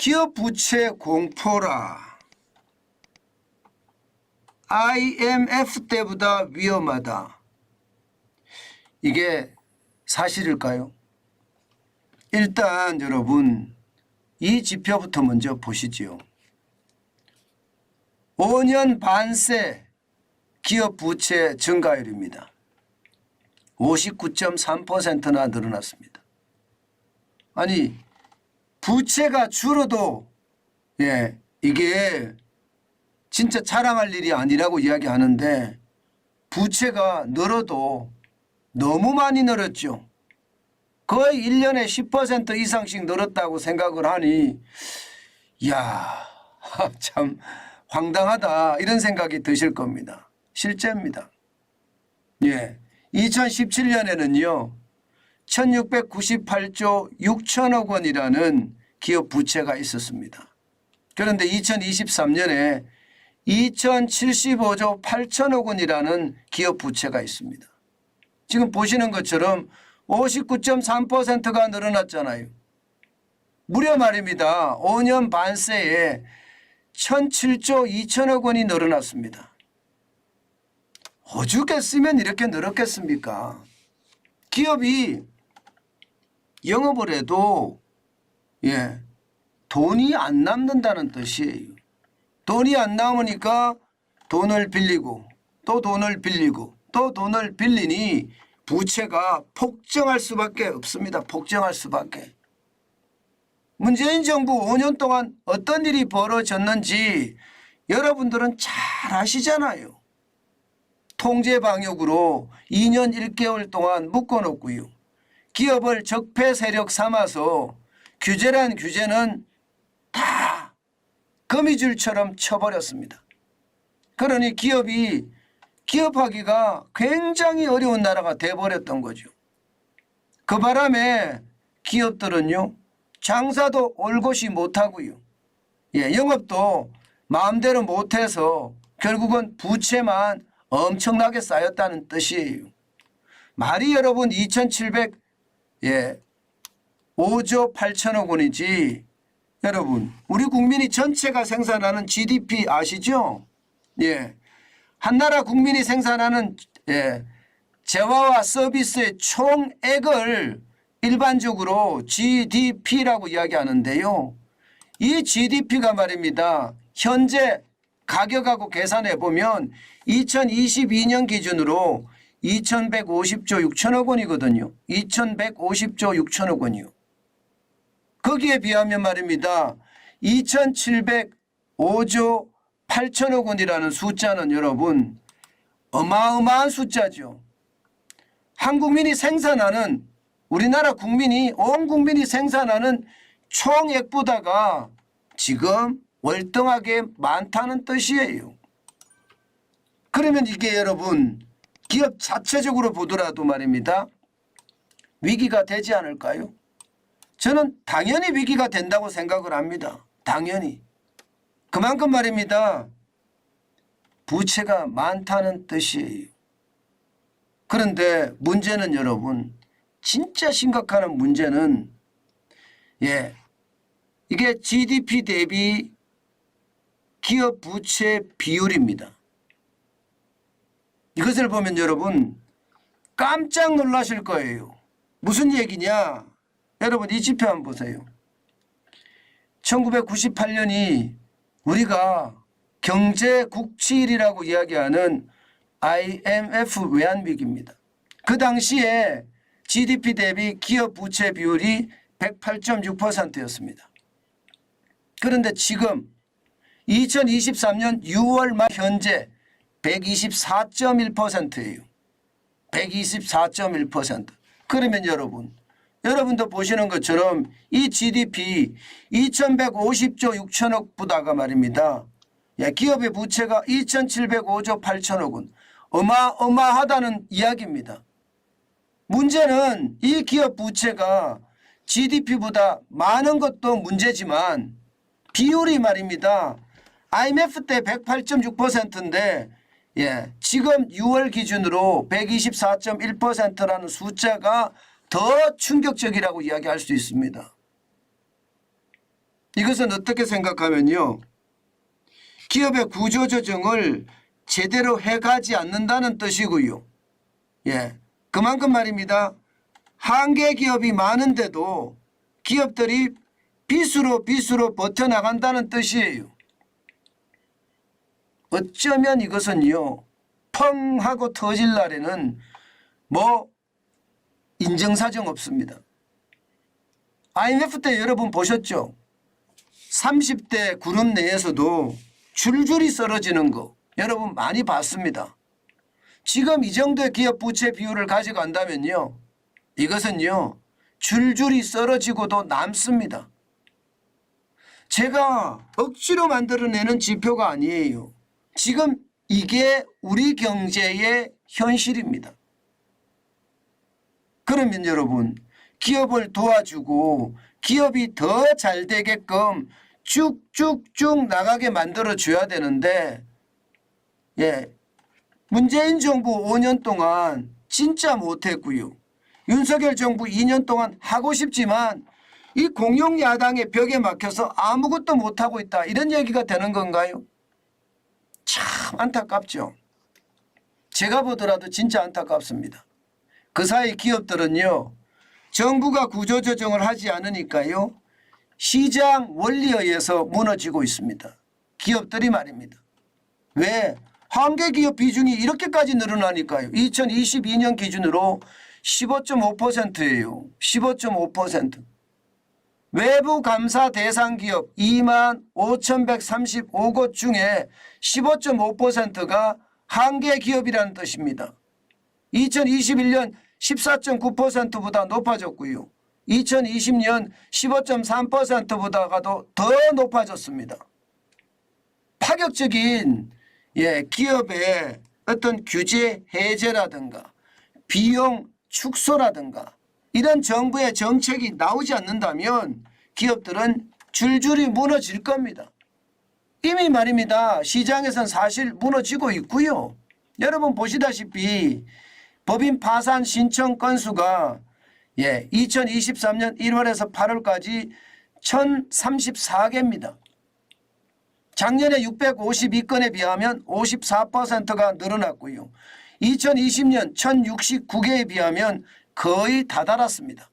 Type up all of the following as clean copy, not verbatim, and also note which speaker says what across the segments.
Speaker 1: 기업 부채 공포라. IMF 때보다 위험하다. 이게 사실일까요? 일단 여러분 이 지표부터 먼저 보시죠. 5년 반새 기업 부채 증가율입니다. 59.3%나 늘어났습니다. 아니 부채가 줄어도 이게 진짜 자랑할 일이 아니라고 이야기하는데 부채가 늘어도 너무 많이 늘었죠. 거의 1년에 10% 이상씩 늘었다고 생각을 하니 이야 참 황당하다 이런 생각이 드실 겁니다. 실제입니다. 2017년에는요 1698조 6천억 원이라는 기업 부채가 있었습니다. 그런데 2023년에 2075조 8천억 원이라는 기업 부채가 있습니다. 지금 보시는 것처럼 59.3%가 늘어났잖아요. 무려 말입니다. 5년 반새에 1007조 2천억 원이 늘어났습니다. 오죽했으면 이렇게 늘었겠습니까? 기업이 영업을 해도 돈이 안 남는다는 뜻이에요. 돈이 안 남으니까 돈을 빌리고 또 돈을 빌리고 또 돈을 빌리니 부채가 폭증할 수밖에 없습니다. 폭증할 수밖에. 문재인 정부 5년 동안 어떤 일이 벌어졌는지 여러분들은 잘 아시잖아요. 통제 방역으로 2년 1개월 동안 묶어놓고요. 기업을 적폐 세력 삼아서 규제란 규제는 다 거미줄처럼 쳐버렸습니다. 그러니 기업하기가 굉장히 어려운 나라가 돼버렸던 거죠. 그 바람에 기업들은요 장사도 올곧이 못하고요. 영업도 마음대로 못해서 결국은 부채만 엄청나게 쌓였다는 뜻이에요. 말이 여러분 2,705조 8천억 원이지 여러분 우리 국민이 전체가 생산하는 GDP 아시죠? 한 나라 국민이 생산하는 재화와 서비스의 총액을 일반적으로 GDP라고 이야기하는데요. 이 GDP가 말입니다. 현재 가격하고 계산해 보면 2022년 기준으로 2,150조 6천억 원이거든요. 2,150조 6천억 원이요. 거기에 비하면 말입니다. 2,705조 8천억 원이라는 숫자는 여러분 어마어마한 숫자죠. 한국민이 생산하는 우리나라 국민이 온 국민이 생산하는 총액보다가 지금 월등하게 많다는 뜻이에요. 그러면 이게 여러분 기업 자체적으로 보더라도 말입니다. 위기가 되지 않을까요? 저는 당연히 위기가 된다고 생각을 합니다. 당연히. 그만큼 말입니다. 부채가 많다는 뜻이에요. 그런데 문제는 여러분 진짜 심각한 문제는 이게 GDP 대비 기업 부채 비율입니다. 이것을 보면 여러분 깜짝 놀라실 거예요. 무슨 얘기냐? 여러분 이 지표 한번 보세요. 1998년이 우리가 경제 국치일이라고 이야기하는 IMF 외환위기입니다. 그 당시에 GDP 대비 기업 부채 비율이 108.6%였습니다. 그런데 지금 2023년 6월 말 현재 124.1%예요. 124.1%. 그러면 여러분도 보시는 것처럼 이 GDP 2,150조 6천억보다가 말입니다. 기업의 부채가 2,705조 8천억 원. 어마어마하다는 이야기입니다. 문제는 이 기업 부채가 GDP보다 많은 것도 문제지만 비율이 말입니다. IMF 때 108.6%인데 지금 6월 기준으로 124.1%라는 숫자가 더 충격적이라고 이야기할 수 있습니다. 이것은 어떻게 생각하면요. 기업의 구조조정을 제대로 해가지 않는다는 뜻이고요. 예, 그만큼 말입니다. 한계 기업이 많은데도 기업들이 빚으로 버텨나간다는 뜻이에요. 어쩌면 이것은요. 펑 하고 터질 날에는 뭐 인정사정 없습니다. IMF 때 여러분 보셨죠? 30대 그룹 내에서도 줄줄이 쓰러지는 거 여러분 많이 봤습니다. 지금 이 정도의 기업 부채 비율을 가져간다면요. 이것은요. 줄줄이 쓰러지고도 남습니다. 제가 억지로 만들어내는 지표가 아니에요. 지금 이게 우리 경제의 현실입니다. 그러면 여러분 기업을 도와주고 기업이 더 잘 되게끔 쭉쭉쭉 나가게 만들어 줘야 되는데 예, 문재인 정부 5년 동안 진짜 못했고요. 윤석열 정부 2년 동안 하고 싶지만 이 공용 야당의 벽에 막혀서 아무것도 못하고 있다. 이런 얘기가 되는 건가요? 참 안타깝죠. 제가 보더라도 진짜 안타깝습니다. 그 사이 기업들은요. 정부가 구조조정을 하지 않으니까요. 시장 원리에 의해서 무너지고 있습니다. 기업들이 말입니다. 왜? 한계기업 비중이 이렇게까지 늘어나니까요. 2022년 기준으로 15.5%예요. 15.5%. 외부 감사 대상 기업 25,135곳 중에 15.5%가 한계 기업이라는 뜻입니다. 2021년 14.9%보다 높아졌고요. 2020년 15.3%보다가도 더 높아졌습니다. 파격적인 기업의 어떤 규제 해제라든가 비용 축소라든가 이런 정부의 정책이 나오지 않는다면 기업들은 줄줄이 무너질 겁니다. 이미 말입니다. 시장에선 사실 무너지고 있고요. 여러분 보시다시피 법인 파산 신청 건수가 2023년 1월에서 8월까지 1034개입니다. 작년에 652건에 비하면 54%가 늘어났고요. 2020년 1069개에 비하면 거의 다 달았습니다.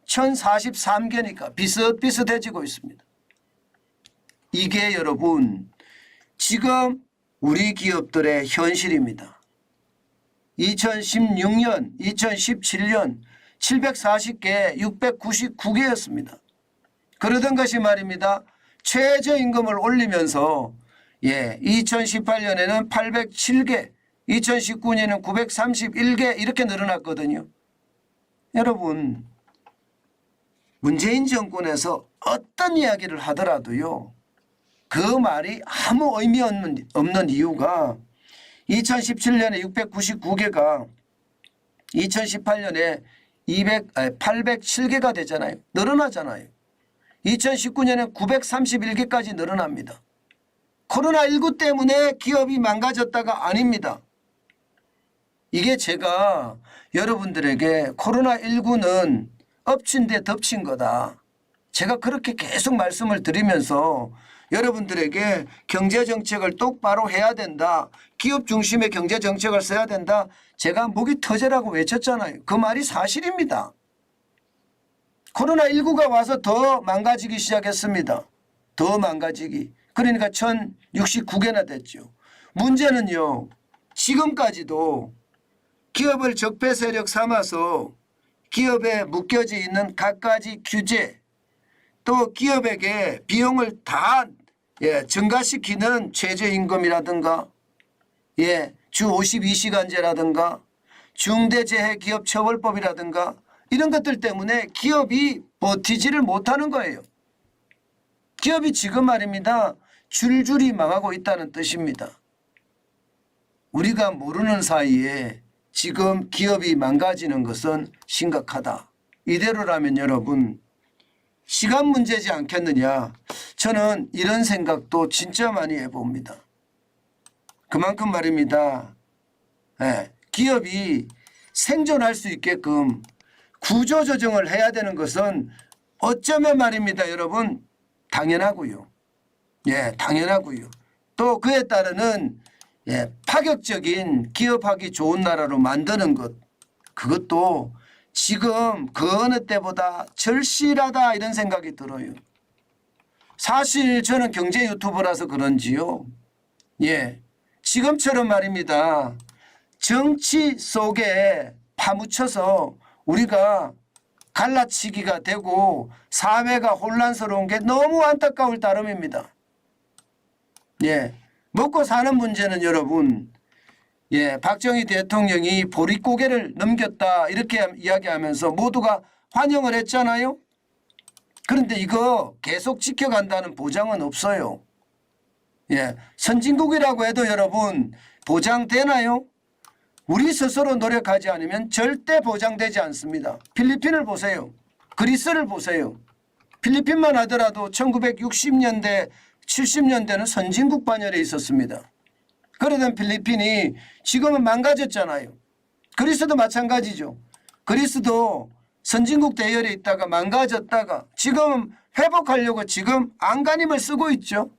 Speaker 1: 1043개니까 비슷비슷해지고 있습니다. 이게 여러분 지금 우리 기업들의 현실입니다. 2016년, 2017년 740개, 699개였습니다. 그러던 것이 말입니다. 최저임금을 올리면서 2018년에는 807개, 2019년에는 931개 이렇게 늘어났거든요. 여러분 문재인 정권에서 어떤 이야기를 하더라도요. 그 말이 아무 의미 없는 이유가 2017년에 699개가 2018년에 807개가 되잖아요. 늘어나잖아요. 2019년에 931개까지 늘어납니다. 코로나19 때문에 기업이 망가졌다가 아닙니다. 이게 제가 여러분들에게 코로나19는 엎친 데 덮친 거다. 제가 그렇게 계속 말씀을 드리면서 여러분들에게 경제정책을 똑바로 해야 된다. 기업 중심의 경제정책을 써야 된다. 제가 목이 터져라고 외쳤잖아요. 그 말이 사실입니다. 코로나19가 와서 더 망가지기 시작했습니다. 더 망가지기. 그러니까 1069개나 됐죠. 문제는요. 지금까지도 기업을 적폐 세력 삼아서 기업에 묶여져 있는 갖가지 규제 또 기업에게 비용을 다 증가시키는 최저임금이라든가 주 52시간제라든가 중대재해기업처벌법이라든가 이런 것들 때문에 기업이 버티지를 못하는 거예요. 기업이 지금 말입니다. 줄줄이 망하고 있다는 뜻입니다. 우리가 모르는 사이에 지금 기업이 망가지는 것은 심각하다. 이대로라면 여러분 시간 문제지 않겠느냐. 저는 이런 생각도 진짜 많이 해봅니다. 그만큼 말입니다. 기업이 생존할 수 있게끔 구조조정을 해야 되는 것은 어쩌면 말입니다. 여러분 당연하고요. 예, 당연하고요. 또 그에 따르는 파격적인 기업하기 좋은 나라로 만드는 것, 그것도 지금 그 어느 때보다 절실하다 이런 생각이 들어요. 사실 저는 경제 유튜버라서 그런지요. 예, 지금처럼 말입니다. 정치 속에 파묻혀서 우리가 갈라치기가 되고 사회가 혼란스러운 게 너무 안타까울 따름입니다. 예, 먹고 사는 문제는 여러분, 박정희 대통령이 보릿고개를 넘겼다 이렇게 이야기하면서 모두가 환영을 했잖아요. 그런데 이거 계속 지켜간다는 보장은 없어요. 선진국이라고 해도 여러분 보장되나요? 우리 스스로 노력하지 않으면 절대 보장되지 않습니다. 필리핀을 보세요. 그리스를 보세요. 필리핀만 하더라도 1960년대 70년대는 선진국 반열에 있었습니다. 그러던 필리핀이 지금은 망가졌잖아요. 그리스도 마찬가지죠. 그리스도 선진국 대열에 있다가 망가졌다가 지금 회복하려고 지금 안간힘을 쓰고 있죠.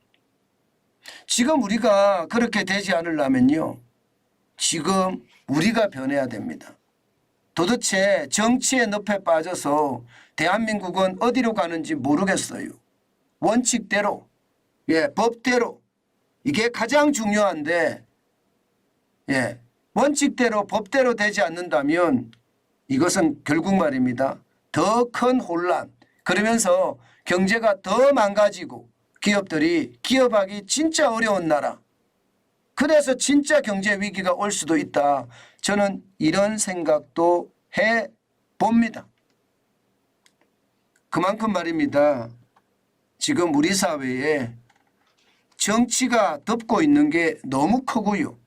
Speaker 1: 지금 우리가 그렇게 되지 않으려면요. 지금 우리가 변해야 됩니다. 도대체 정치의 늪에 빠져서 대한민국은 어디로 가는지 모르겠어요. 원칙대로, 법대로 이게 가장 중요한데 원칙대로 법대로 되지 않는다면 이것은 결국 말입니다. 더 큰 혼란, 그러면서 경제가 더 망가지고 기업들이 기업하기 진짜 어려운 나라, 그래서 진짜 경제 위기가 올 수도 있다. 저는 이런 생각도 해봅니다. 그만큼 말입니다. 지금 우리 사회에 정치가 덮고 있는 게 너무 크고요.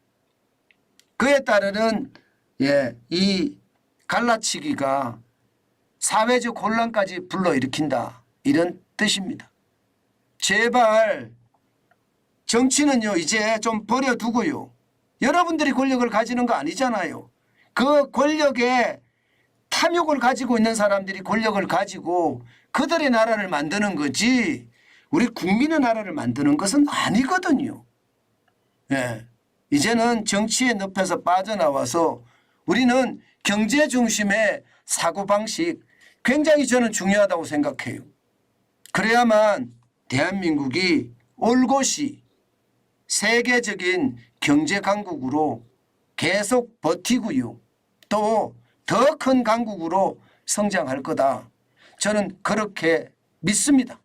Speaker 1: 그에 따르는 이 갈라치기가 사회적 혼란까지 불러일으킨다. 이런 뜻입니다. 제발 정치는요 이제 좀 버려두고요. 여러분들이 권력을 가지는 거 아니잖아요. 그 권력에 탐욕을 가지고 있는 사람들이 권력을 가지고 그들의 나라를 만드는 거지 우리 국민의 나라를 만드는 것은 아니거든요. 이제는 정치의 늪에서 빠져나와서 우리는 경제 중심의 사고방식 굉장히 저는 중요하다고 생각해요. 그래야만 대한민국이 올곧이 세계적인 경제 강국으로 계속 버티고요. 또 더 큰 강국으로 성장할 거다. 저는 그렇게 믿습니다.